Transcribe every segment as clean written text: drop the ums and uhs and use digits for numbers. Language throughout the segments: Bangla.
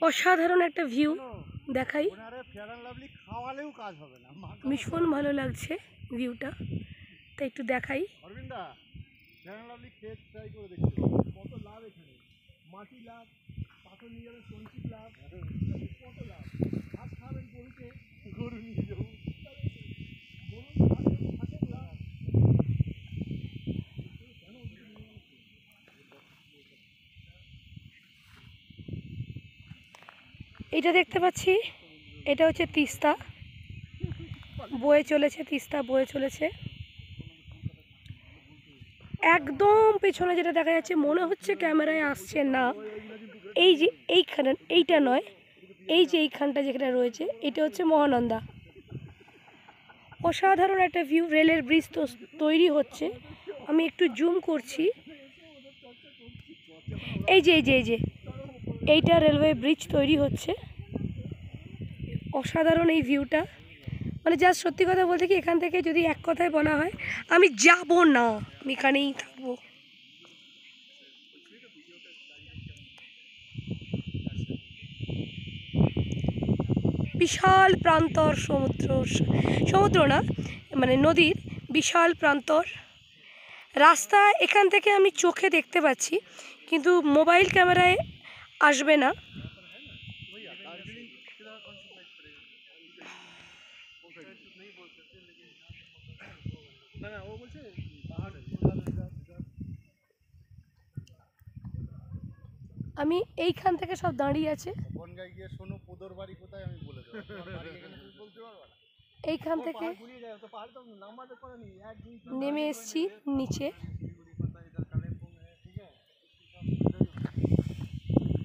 অসাধারণ একটা ভিউ দেখাই, ভীষণ ভালো লাগছে ভিউটা, তাই একটু দেখাই। কত লাভ এখানে, মাটি লাভ, পাথর নিয়ে যাবে, সঞ্চিত লাভ, কত লাভ। ভাত খাবেন গরুকে, গরু নিয়ে যাবো, এটা দেখতে পাচ্ছি, এটা হচ্ছে তিস্তা বয়ে চলেছে, তিস্তা বয়ে চলেছে। একদম পেছনে যেটা দেখা যাচ্ছে, মনে হচ্ছে ক্যামেরায় আসছে না, এই যে এইখানে, এইটা নয়, এই যে এইখানটা যেখানে রয়েছে, এটা হচ্ছে মহানন্দা। অসাধারণ একটা ভিউ। রেলের ব্রিজ তো তৈরি হচ্ছে, আমি একটু জুম করছি, এই যে এই যে এই যে এইটা রেলওয়ে ব্রিজ তৈরি হচ্ছে। অসাধারণ এই ভিউটা, মানে যা সত্যি কথা বলতে কি, এখান থেকে যদি এক কথায় বলা হয়, আমি যাব না, আমি এখানেই থাকবো। বিশাল প্রান্তর, সমুদ্র না, মানে নদীর বিশাল প্রান্তর। রাস্তা এখান থেকে আমি চোখে দেখতে পাচ্ছি, কিন্তু মোবাইল ক্যামেরায় আসবে না। আমি এইখান থেকে সব দাঁড়িয়ে আছে, এইখান থেকে নেমে এসছি নিচে,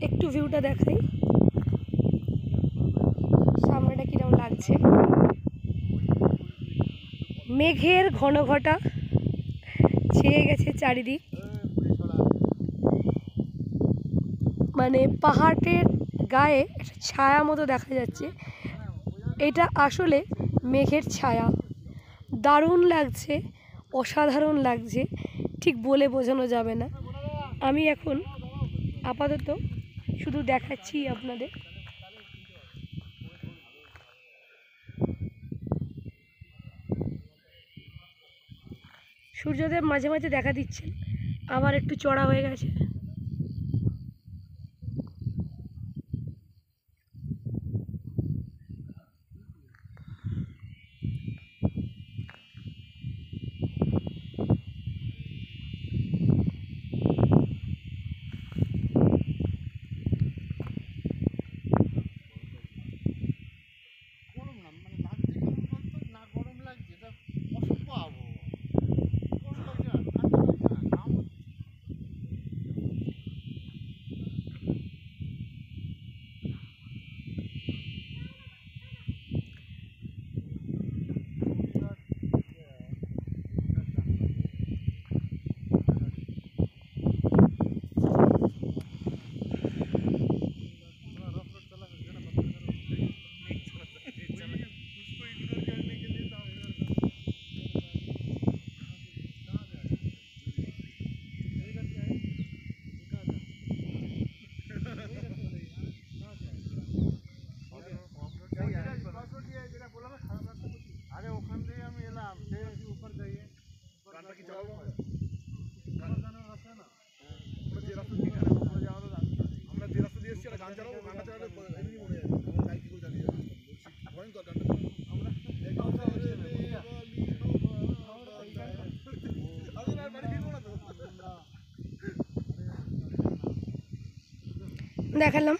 একটু ভিউটা দেখাই, সামনেটা কিরকম লাগছে। মেঘের ঘন ঘটা ছেয়ে গেছে চারিদিক, মানে পাহাড়ের গায়ে একটা ছায়া মতো দেখা যাচ্ছে, এটা আসলে মেঘের ছায়া। দারুণ লাগছে, অসাধারণ লাগছে, ঠিক বলে বোঝানো যাবে না। আমি এখন আপাতত শুধু দেখাচ্ছি আপনাদের। সূর্যদেব মাঝে মাঝে দেখা দিচ্ছেন, আবার একটু চড়া হয়ে গেছে। দেখালাম।